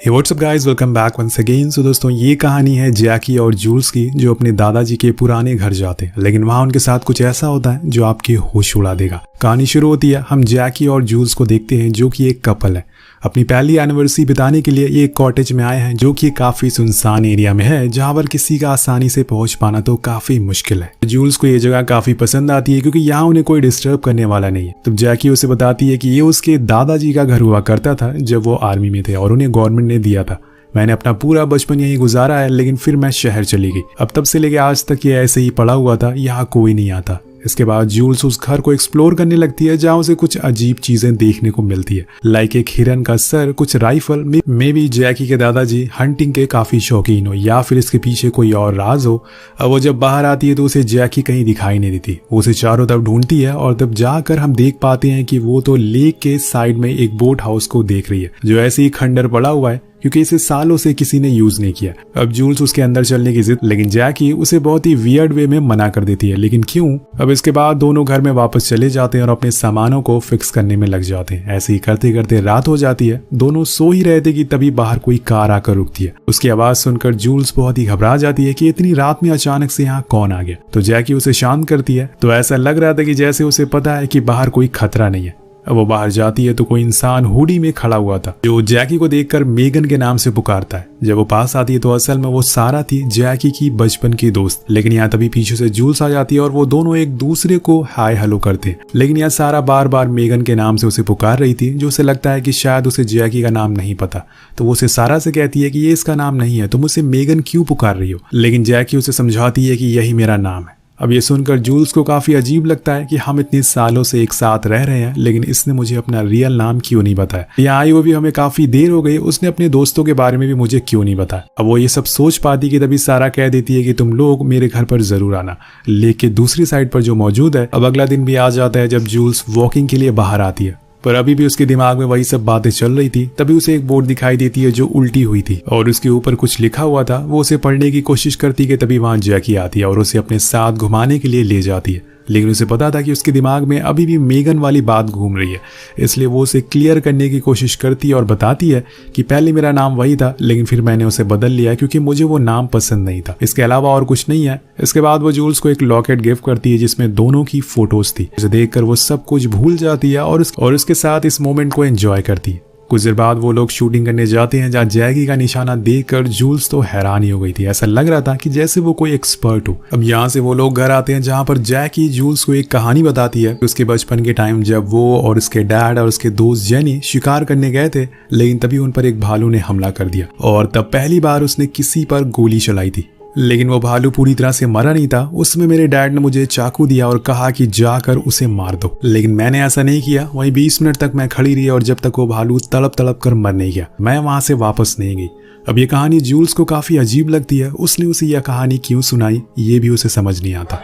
हे what's up guys, welcome back once again. So दोस्तों, ये कहानी है जैकी और जूल्स की, जो अपने दादाजी के पुराने घर जाते हैं, लेकिन वहाँ उनके साथ कुछ ऐसा होता है जो आपके होश उड़ा देगा। कहानी शुरू होती है, हम जैकी और जूल्स को देखते हैं जो कि एक कपल है। अपनी पहली एनिवर्सरी बिताने के लिए ये एक कॉटेज में आए हैं, जो कि काफी सुनसान एरिया में है, जहाँ पर किसी का आसानी से पहुंच पाना तो काफी मुश्किल है। जूल्स को ये जगह काफी पसंद आती है क्योंकि यहाँ उन्हें कोई डिस्टर्ब करने वाला नहीं है। तब जैकी उसे बताती है कि ये उसके दादाजी का घर हुआ करता था जब वो आर्मी में थे और उन्हें गवर्नमेंट ने दिया था। मैंने अपना पूरा बचपन यहीं गुजारा है, लेकिन फिर मैं शहर चली गई। अब तब से लेके आज तक ये ऐसे ही पड़ा हुआ था, यहाँ कोई नहीं आता। इसके बाद जूल्स उस घर को एक्सप्लोर करने लगती है, जहाँ उसे कुछ अजीब चीजें देखने को मिलती है, लाइक एक हिरन का सर, कुछ राइफल। मे बी जैकी के दादाजी हंटिंग के काफी शौकीन हो, या फिर इसके पीछे कोई और राज हो। अब वो जब बाहर आती है तो उसे जैकी कहीं दिखाई नहीं देती। वो उसे चारों तरफ ढूंढती है और तब जाकर हम देख पाते हैं कि वो तो लेक के साइड में एक बोट हाउस को देख रही है, जो ऐसे ही खंडर पड़ा हुआ है क्योंकि इसे सालों से किसी ने यूज नहीं किया। अब जूल्स उसके अंदर चलने की जिद, लेकिन जैकी उसे बहुत ही वियर्ड वे में मना कर देती है। लेकिन क्यों? अब इसके बाद दोनों घर में वापस चले जाते हैं और अपने सामानों को फिक्स करने में लग जाते हैं। ऐसे ही करते करते रात हो जाती है। दोनों सो ही रहे थे कि तभी बाहर कोई कार आकर रुकती है। उसकी आवाज सुनकर जूल्स बहुत ही घबरा जाती है कि इतनी रात में अचानक से यहाँ कौन आ गया। तो जैकी उसे शांत करती है। तो ऐसा लग रहा था कि जैसे उसे पता है कि बाहर कोई खतरा नहीं है। अब वो बाहर जाती है तो कोई इंसान हुडी में खड़ा हुआ था, जो जैकी को देखकर मेगन के नाम से पुकारता है। जब वो पास आती है तो असल में वो सारा थी, जैकी की बचपन की दोस्त। लेकिन यहाँ तभी पीछे से जूल्स आ जाती है और वो दोनों एक दूसरे को हाय हेलो करते हैं। लेकिन यहाँ सारा बार बार मेगन के नाम से उसे पुकार रही थी, जो उसे लगता है कि शायद उसे जैकी का नाम नहीं पता। तो वो उसे सारा से कहती है कि ये इसका नाम नहीं है, तुम उसे मेगन क्यों पुकार रही हो। लेकिन जैकी उसे समझाती है कि यही मेरा नाम है। अब ये सुनकर जूल्स को काफी अजीब लगता है कि हम इतने सालों से एक साथ रह रहे हैं, लेकिन इसने मुझे अपना रियल नाम क्यों नहीं बताया। यहाँ आई वो भी हमें काफी देर हो गई, उसने अपने दोस्तों के बारे में भी मुझे क्यों नहीं बताया। अब वो ये सब सोच पाती कि तभी सारा कह देती है कि तुम लोग मेरे घर पर जरूर आना। लेकिन दूसरी साइड पर जो मौजूद है। अब अगला दिन भी आ जाता है जब जूल्स वॉकिंग के लिए बाहर आती है, पर अभी भी उसके दिमाग में वही सब बातें चल रही थी। तभी उसे एक बोर्ड दिखाई देती है जो उल्टी हुई थी और उसके ऊपर कुछ लिखा हुआ था। वो उसे पढ़ने की कोशिश करती है कि तभी वहां जैकी आती है और उसे अपने साथ घुमाने के लिए ले जाती है। लेकिन उसे पता था कि उसके दिमाग में अभी भी मेगन वाली बात घूम रही है, इसलिए वो उसे क्लियर करने की कोशिश करती है और बताती है कि पहले मेरा नाम वही था, लेकिन फिर मैंने उसे बदल लिया क्योंकि मुझे वो नाम पसंद नहीं था। इसके अलावा और कुछ नहीं है। इसके बाद वो जूल्स को एक लॉकेट गिफ्ट करती है जिसमें दोनों की फोटोज थी। उसे देखकर वो सब कुछ भूल जाती है और उसके साथ इस मोमेंट को एंजॉय करती है। कुछ देर बाद वो लोग शूटिंग करने जाते हैं, जहाँ जैकी का निशाना देखकर जूल्स तो हैरान ही हो गई थी। ऐसा लग रहा था कि जैसे वो कोई एक्सपर्ट हो। अब यहाँ से वो लोग घर आते हैं, जहाँ पर जैकी जूल्स को एक कहानी बताती है उसके बचपन के टाइम जब वो और उसके डैड और उसके दोस्त जेनी शिकार करने गए थे, लेकिन तभी उन पर एक भालू ने हमला कर दिया और तब पहली बार उसने किसी पर गोली चलाई थी। लेकिन वो भालू पूरी तरह से मरा नहीं था। उसमें मेरे डैड ने मुझे चाकू दिया और कहा कि जाकर उसे मार दो, लेकिन मैंने ऐसा नहीं किया। वहीं 20 मिनट तक मैं खड़ी रही और जब तक वो भालू तड़प तड़प कर मर नहीं गया, मैं वहां से वापस नहीं गई। अब ये कहानी जूल्स को काफी अजीब लगती है। उसने उसे यह कहानी क्यों सुनाई, ये भी उसे समझ नहीं आता।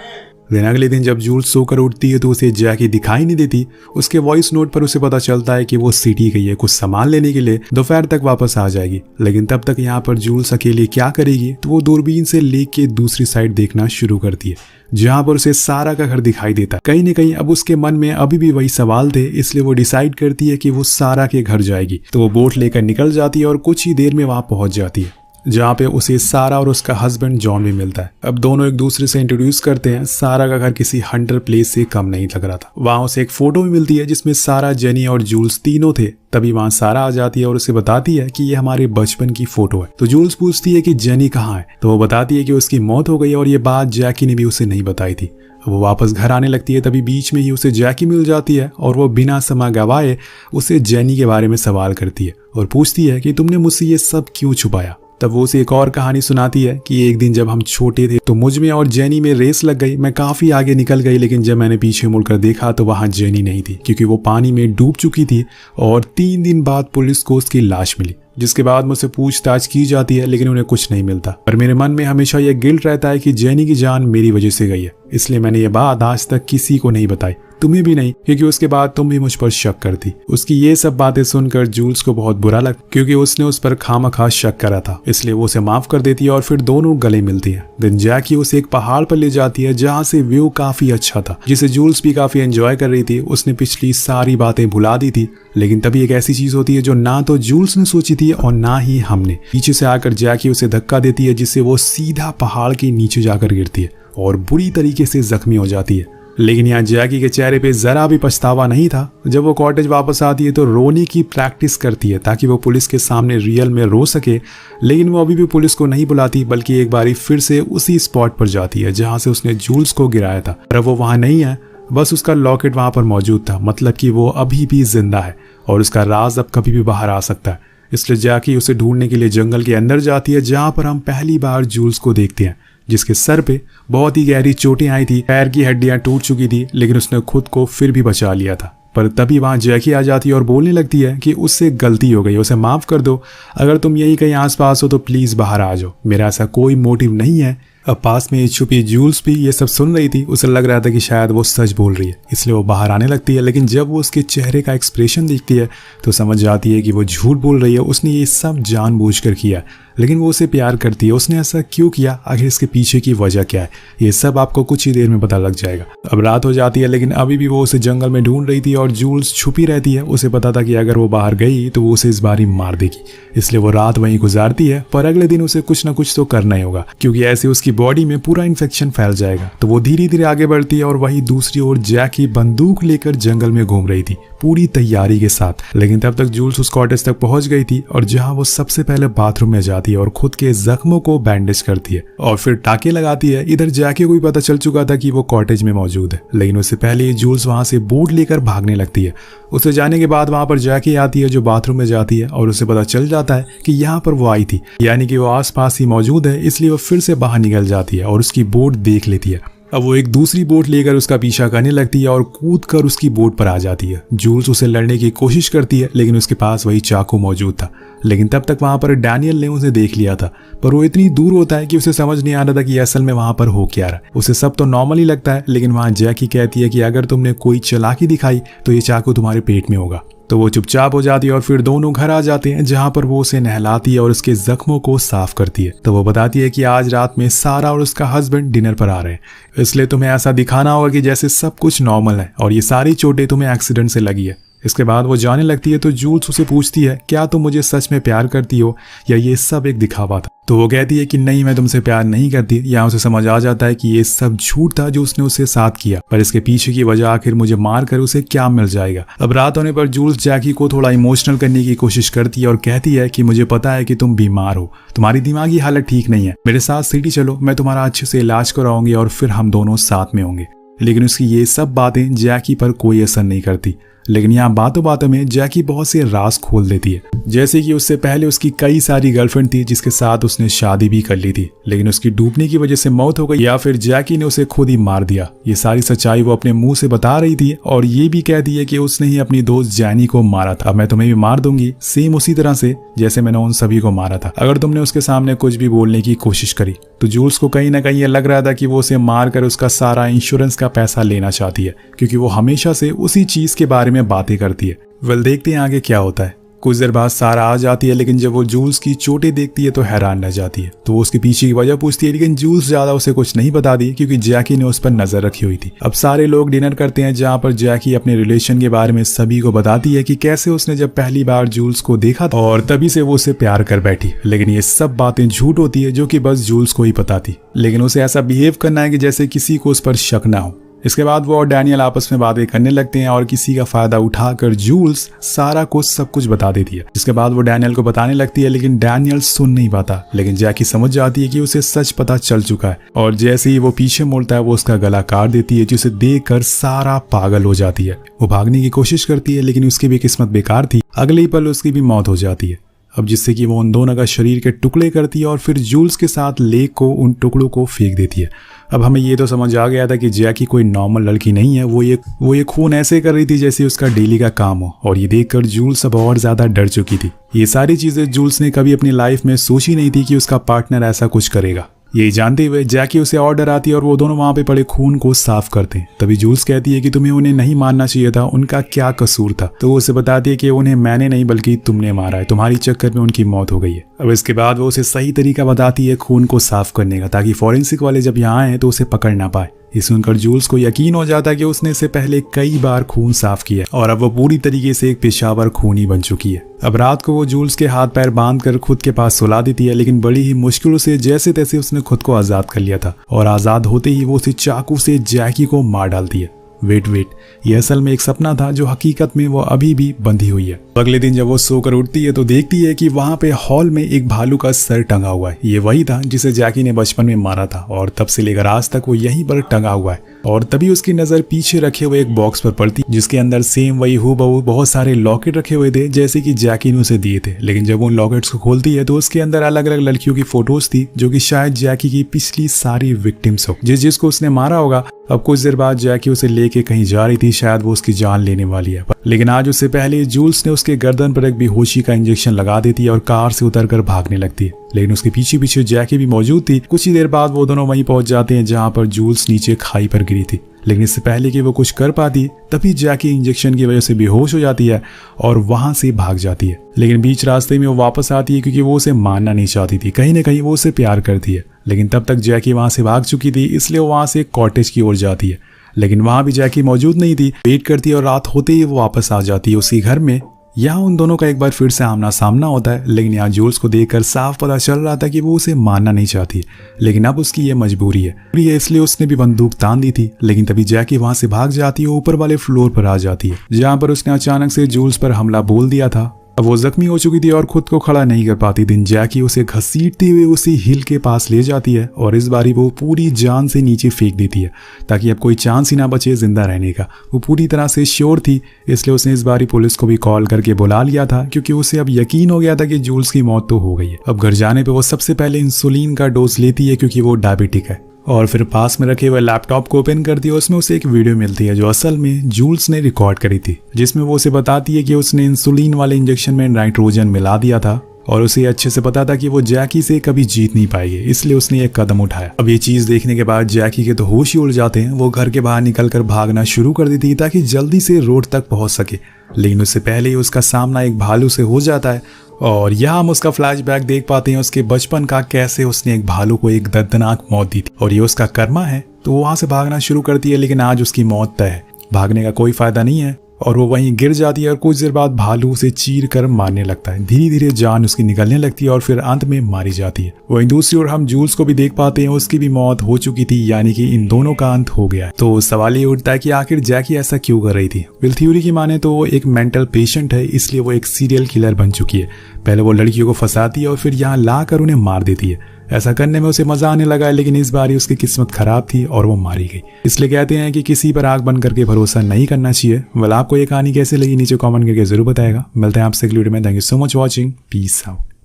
लेकिन अगले दिन जब जूल्स सोकर उठती है तो उसे जैकी दिखाई नहीं देती। उसके वॉइस नोट पर उसे पता चलता है कि वो सिटी गई है कुछ सामान लेने के लिए, दोपहर तक वापस आ जाएगी। लेकिन तब तक यहाँ पर जूल्स अकेली क्या करेगी, तो वो दूरबीन से लेक के दूसरी साइड देखना शुरू करती है, जहाँ पर उसे सारा का घर दिखाई देता है। कहीं न कहीं अब उसके मन में अभी भी वही सवाल थे, इसलिए वो डिसाइड करती है कि वो सारा के घर जाएगी। तो वो बोट लेकर निकल जाती है और कुछ ही देर में वहां पहुंच जाती है, जहाँ पे उसे सारा और उसका हस्बैंड जॉन भी मिलता है। अब दोनों एक दूसरे से इंट्रोड्यूस करते हैं। सारा का घर किसी हंटर प्लेस से कम नहीं लग रहा था। वहां उसे एक फोटो भी मिलती है जिसमें सारा, जेनी और जूल्स तीनों थे। तभी वहां सारा आ जाती है और उसे बताती है कि ये हमारे बचपन की फोटो है। तो जूल्स पूछती है कि जेनी कहाँ है, तो वो बताती है कि उसकी मौत हो गई और ये बात जैकी ने भी उसे नहीं बताई थी। वो वापस घर आने लगती है, तभी बीच में ही उसे जैकी मिल जाती है और वो बिना समय गवाए उसे जेनी के बारे में सवाल करती है और पूछती है कि तुमने मुझसे ये सब क्यों छुपाया। तब वो उसे एक और कहानी सुनाती है कि एक दिन जब हम छोटे थे तो मुझ में और जेनी में रेस लग गई। मैं काफी आगे निकल गई, लेकिन जब मैंने पीछे मुड़कर देखा तो वहां जेनी नहीं थी, क्योंकि वो पानी में डूब चुकी थी। और 3 दिन बाद पुलिस को उसकी लाश मिली, जिसके बाद मुझसे पूछताछ की जाती है, लेकिन उन्हें कुछ नहीं मिलता। पर मेरे मन में हमेशा यह गिल्ट रहता है कि जेनी की जान मेरी वजह से गई है, इसलिए मैंने ये बात आज तक किसी को नहीं बताई। तुम्हें भी नहीं, क्योंकि उसके बाद तुम भी मुझ पर शक करती। उसकी ये सब बातें सुनकर जूल्स को बहुत बुरा लगा, क्योंकि उसने उस पर खामखा शक करा था। इसलिए वो उसे माफ कर देती है और फिर दोनों गले मिलती है। देन जैकी उसे एक पहाड़ पर ले जाती है जहाँ से व्यू काफी अच्छा था, जिसे जूल्स भी काफी एंजॉय कर रही थी। उसने पिछली सारी बातें भुला दी थी, लेकिन तभी एक ऐसी चीज होती है जो ना तो जूल्स ने सोची थी और ना ही हमने। पीछे से आकर जैकी उसे धक्का देती है, जिससे वो सीधा पहाड़ के नीचे जाकर गिरती है और बुरी तरीके से जख्मी हो जाती है। लेकिन यहाँ जैकी के चेहरे पे जरा भी पछतावा नहीं था। जब वो कॉटेज वापस आती है तो रोने की प्रैक्टिस करती है ताकि वो पुलिस के सामने रियल में रो सके। लेकिन वो अभी भी पुलिस को नहीं बुलाती, बल्कि एक बारी फिर से उसी स्पॉट पर जाती है जहाँ से उसने जूल्स को गिराया था। पर वो वहाँ नहीं है, बस उसका लॉकेट वहाँ पर मौजूद था, मतलब कि वो अभी भी जिंदा है और उसका राज अब कभी भी बाहर आ सकता है। इसलिए जैकी उसे ढूंढने के लिए जंगल के अंदर जाती है, जहाँ पर हम पहली बार जूल्स को देखते हैं, जिसके सर पे बहुत ही गहरी चोटें आई थी, पैर की हड्डियां टूट चुकी थी, लेकिन उसने खुद को फिर भी बचा लिया था। पर तभी वहां जैकी आ जाती है और बोलने लगती है कि उससे गलती हो गई, उसे माफ कर दो। अगर तुम यही कहीं आसपास हो तो प्लीज बाहर आ जाओ, मेरा ऐसा कोई मोटिव नहीं है। अब पास में छुपी जूल्स भी ये सब सुन रही थी। उसे लग रहा था कि शायद वो सच बोल रही है, इसलिए वो बाहर आने लगती है। लेकिन जब वो उसके चेहरे का एक्सप्रेशन देखती है तो समझ जाती है कि वो झूठ बोल रही है। उसने ये सब जानबूझकर किया, लेकिन वो उसे प्यार करती है। उसने ऐसा क्यों किया, आखिर इसके पीछे की वजह क्या है, ये सब आपको कुछ ही देर में पता लग जाएगा। अब रात हो जाती है, लेकिन अभी भी वो उसे जंगल में ढूंढ रही थी और जूल्स छुपी रहती है। उसे पता था कि अगर वो बाहर गई तो वो उसे इस बार ही मार देगी, इसलिए वो रात वहीं गुजारती है। पर अगले दिन उसे कुछ ना कुछ तो करना ही होगा, क्योंकि ऐसे उसकी बॉडी में पूरा इन्फेक्शन फैल जाएगा। तो वो धीरे धीरे आगे बढ़ती है और वहीं दूसरी ओर जैकी बंदूक लेकर जंगल में घूम रही थी पूरी तैयारी के साथ। लेकिन तब तक जूल्स उस कॉटेज तक पहुंच गई थी और जहां वो सबसे पहले बाथरूम में जाती है और खुद के जख्मों को बैंडेज करती है और फिर टाके लगाती है। इधर जैकी को भी पता चल चुका था कि वो कॉटेज में मौजूद है, लेकिन उससे पहले जूल्स वहां से बोट लेकर भागने लगती है। उसे जाने के बाद वहां पर जैकी आती है जो बाथरूम में जाती है और उसे पता चल जाता है कि यहाँ पर वो आई थी, यानी कि वो आसपास ही मौजूद है। इसलिए वो फिर से बाहर निकल जाती है और उसकी बोट देख लेती है। अब वो एक दूसरी बोट लेकर उसका पीछा करने लगती है और कूदकर उसकी बोट पर आ जाती है। जूल्स उसे लड़ने की कोशिश करती है, लेकिन उसके पास वही चाकू मौजूद था। लेकिन तब तक वहां पर डैनियल ने उसे देख लिया था, पर वो इतनी दूर होता है कि उसे समझ नहीं आ रहा था कि असल में वहां पर हो क्या रहा। उसे सब तो नॉर्मल ही लगता है, लेकिन वहां जैकी कहती है कि अगर तुमने कोई चालाकी दिखाई तो ये चाकू तुम्हारे पेट में होगा। तो वो चुपचाप हो जाती है और फिर दोनों घर आ जाते हैं, जहां पर वो उसे नहलाती है और उसके जख्मों को साफ करती है। तो वो बताती है कि आज रात में सारा और उसका हस्बैंड डिनर पर आ रहे हैं, इसलिए तुम्हें ऐसा दिखाना होगा कि जैसे सब कुछ नॉर्मल है और ये सारी चोटें तुम्हें एक्सीडेंट से लगी है। इसके बाद वो जाने लगती है तो जूल्स उसे पूछती है, क्या तुम मुझे सच में प्यार करती हो या ये सब एक दिखावा था? तो वो कहती है कि नहीं, मैं तुमसे प्यार नहीं करती। यहाँ उसे समझ आ जाता है कि ये सब झूठ था जो उसने उससे साथ किया, पर इसके पीछे की वजह आखिर मुझे मार कर उसे क्या मिल जाएगा। अब रात होने पर जूल्स जैकी को थोड़ा इमोशनल करने की कोशिश करती है और कहती है कि मुझे पता है कि तुम बीमार हो, तुम्हारी दिमागी हालत ठीक नहीं है, मेरे साथ सिटी चलो, मैं तुम्हारा अच्छे से इलाज कराऊंगी और फिर हम दोनों साथ में होंगे। लेकिन उसकी ये सब बातें जैकी पर कोई असर नहीं करती। लेकिन यहाँ बातों बातों में जैकी बहुत से राज खोल देती है, जैसे कि उससे पहले उसकी कई सारी गर्लफ्रेंड थी जिसके साथ उसने शादी भी कर ली थी, लेकिन उसकी डूबने की वजह से मौत हो गई या फिर जैकी ने उसे खुद ही मार दिया। ये सारी सच्चाई वो अपने मुंह से बता रही थी और ये भी कहती है कि उसने ही अपनी दोस्त जैनी को मारा था। मैं तुम्हें भी मार दूंगी, सेम उसी तरह से जैसे मैंने उन सभी को मारा था, अगर तुमने उसके सामने कुछ भी बोलने की कोशिश करी। तो जूल्स को कहीं ना कहीं ये लग रहा था कि वो उसे मार कर उसका सारा इंश्योरेंस का पैसा लेना चाहती है, क्योंकि वो हमेशा से उसी चीज के बारे में बातें करती है। वेल, देखते हैं आगे क्या होता है। कुछ देर बाद सारा आ जाती है, लेकिन जब वो जूल्स की चोटें देखती है तो हैरान रह जाती है। तो वो उसके पीछे की वजह पूछती है, लेकिन जूल्स ज्यादा उसे कुछ नहीं बताती क्योंकि जैकी ने उस पर नजर रखी हुई थी। अब सारे लोग डिनर करते हैं, जहाँ पर जैकी अपने रिलेशन के बारे में सभी को बताती है कि कैसे उसने जब पहली बार जूल्स को देखा था और तभी से वो उसे प्यार कर बैठी। लेकिन ये सब बातें झूठ होती है, जो कि बस जूल्स को ही पता थी। लेकिन उसे ऐसा बिहेव करना है कि जैसे किसी को उस पर शक ना हो। इसके बाद वो और डैनियल आपस में बातें करने लगते हैं और किसी का फायदा उठाकर जूल्स सारा को सब कुछ बता देती है। इसके बाद वो डैनियल को बताने लगती है, लेकिन डैनियल सुन नहीं पाता। लेकिन जैकी समझ जाती है कि उसे सच पता चल चुका है और जैसे ही वो पीछे मुड़ता है वो उसका गला काट देती है, जिसे देखकर सारा पागल हो जाती है। वो भागने की कोशिश करती है, लेकिन उसकी भी किस्मत बेकार थी, अगले ही पल उसकी भी मौत हो जाती है। अब जिससे कि वो उन दोनों का शरीर के टुकड़े करती है और फिर जूल्स के साथ लेक को उन टुकड़ों को फेंक देती है। अब हमें ये तो समझ आ गया था कि जैकी कोई नॉर्मल लड़की नहीं है, वो ये खून ऐसे कर रही थी जैसे उसका डेली का काम हो, और ये देखकर जूल्स अब और ज्यादा डर चुकी थी। ये सारी चीजें जूल्स ने कभी अपनी लाइफ में सोची नहीं थी कि उसका पार्टनर ऐसा कुछ करेगा। यही जानते हुए जैकी उसे ऑर्डर आती है और वो दोनों वहाँ पे पड़े खून को साफ करते हैं। तभी जूल्स कहती है कि तुम्हें उन्हें नहीं मारना चाहिए था, उनका क्या कसूर था। तो वो उसे बताती है कि उन्हें मैंने नहीं बल्कि तुमने मारा है, तुम्हारी चक्कर में उनकी मौत हो गई है। अब इसके बाद वो उसे सही तरीका बताती है खून को साफ करने का, ताकि फॉरेंसिक वाले जब यहाँ आए तो उसे पकड़ ना पाए। ये सुनकर जूल्स को यकीन हो जाता है कि उसने इससे पहले कई बार खून साफ किया और अब वो पूरी तरीके से एक पेशावर खूनी बन चुकी है। अब रात को वो जूल्स के हाथ पैर बांधकर खुद के पास सुला देती है, लेकिन बड़ी ही मुश्किलों से जैसे तैसे उसने खुद को आजाद कर लिया था और आजाद होते ही वो उसे चाकू से जैकी को मार डालती है। वेट, ये असल में एक सपना था जो हकीकत में वो अभी भी बंधी हुई है। अगले दिन जब वो सोकर उठती है तो देखती है कि वहाँ पे हॉल में एक भालू का सर टंगा हुआ है। ये वही था जिसे जैकी ने बचपन में मारा था और तब से लेकर आज तक वो यहीं पर टंगा हुआ है। और तभी उसकी नजर पीछे रखे हुए एक बॉक्स पर पड़ती, जिसके अंदर सेम वही हूबहू बहुत सारे लॉकेट रखे हुए थे जैसे कि जैकी ने उसे दिए थे। लेकिन जब उन लॉकेट्स को खोलती है तो उसके अंदर अलग अलग लड़कियों की फोटोज थी जो कि शायद जैकी की पिछली सारी विक्टिम्स हो, जिसको उसने मारा होगा। अब कुछ देर बाद जैकी उसे लेके कहीं जा रही थी, शायद वो उसकी जान लेने वाली है। लेकिन आज उससे पहले जूल्स ने उसके गर्दन पर एक बेहोशी का इंजेक्शन लगा देती है और कार से उतरकर भागने लगती है। लेकिन उसके पीछे पीछे जैकी भी मौजूद थी। कुछ ही देर बाद वो दोनों वहीं पहुंच जाते हैं जहां पर जूल्स नीचे खाई पर गिरी थी। लेकिन इससे पहले कि वो कुछ कर पाती तभी जैकी इंजेक्शन की वजह से बेहोश हो जाती है और वहां से भाग जाती है। लेकिन बीच रास्ते में वो वापस आती है क्योंकि वो उसे मारना नहीं चाहती थी। कहीं ना कहीं वो उसे प्यार करती है। लेकिन तब तक जैकी वहां से भाग चुकी थी, इसलिए वो वहां से कॉटेज की ओर जाती है। लेकिन वहां भी जैकी मौजूद नहीं थी। वेट करती है और रात होते ही वो वापस आ जाती है उसी घर में। यहाँ उन दोनों का एक बार फिर से आमना सामना होता है। लेकिन यहाँ जूल्स को देखकर साफ पता चल रहा था कि वो उसे मारना नहीं चाहती, लेकिन अब उसकी ये मजबूरी है, इसलिए उसने भी बंदूक तान दी थी। लेकिन तभी जैकी वहां से भाग जाती है, ऊपर वाले फ्लोर पर आ जाती है जहाँ पर उसने अचानक से जूल्स पर हमला बोल दिया था। अब वो जख्मी हो चुकी थी और खुद को खड़ा नहीं कर पाती थी। जैकी उसे घसीटते हुए उसी हिल के पास ले जाती है और इस बारी वो पूरी जान से नीचे फेंक देती है ताकि अब कोई चांस ही ना बचे जिंदा रहने का। वो पूरी तरह से श्योर थी, इसलिए उसने इस बारी पुलिस को भी कॉल करके बुला लिया था क्योंकि उसे अब यकीन हो गया था कि जूल्स की मौत तो हो गई है। अब घर जाने पर वो सबसे पहले इंसुलिन का डोज लेती है क्योंकि वो डायबिटिक है और फिर पास में रखे हुए लैपटॉप को ओपन करती है। उसमें उसे एक वीडियो मिलती है जो असल में जूल्स ने रिकॉर्ड करी थी, जिसमें वो उसे बताती है कि उसने इंसुलिन वाले इंजेक्शन में नाइट्रोजन मिला दिया था और उसे अच्छे से पता था कि वो जैकी से कभी जीत नहीं पाएगी, इसलिए उसने एक कदम उठाया। अब ये चीज देखने के बाद जैकी के तो होश ही उड़ जाते हैं। वो घर के बाहर निकलकर भागना शुरू कर देती है ताकि जल्दी से रोड तक पहुंच सके। लेकिन उससे पहले ही उसका सामना एक भालू से हो जाता है और यहाँ हम उसका फ्लैशबैक देख पाते हैं उसके बचपन का, कैसे उसने एक भालू को एक दर्दनाक मौत दी थी और ये उसका कर्मा है। तो वो वहां से भागना शुरू करती है, लेकिन आज उसकी मौत तय है। भागने का कोई फायदा नहीं है और वो वहीं गिर जाती है और कुछ देर बाद भालू उसे चीर कर मारने लगता है। धीरे धीरे जान उसकी निकलने लगती है और फिर अंत में मारी जाती है। वहीं दूसरी ओर हम जूल्स को भी देख पाते हैं, उसकी भी मौत हो चुकी थी, यानी कि इन दोनों का अंत हो गया। तो सवाल ये उठता है कि आखिर जैकी ऐसा क्यों कर रही थी। विल थ्योरी की माने तो वो एक मेंटल पेशेंट है, इसलिए वो एक सीरियल किलर बन चुकी है। पहले वो लड़कियों को फंसाती है और फिर यहाँ लाकर उन्हें मार देती है। ऐसा करने में उसे मजा आने लगा है, लेकिन इस बार उसकी किस्मत खराब थी और वो मारी गई। इसलिए कहते हैं कि किसी पर आंख बंद करके भरोसा नहीं करना चाहिए। वेल, आपको ये कहानी कैसे लगी नीचे कमेंट करके जरूर बताएगा। मिलते हैं आपसे अगली वीडियो में। Thank you so much watching. Peace out.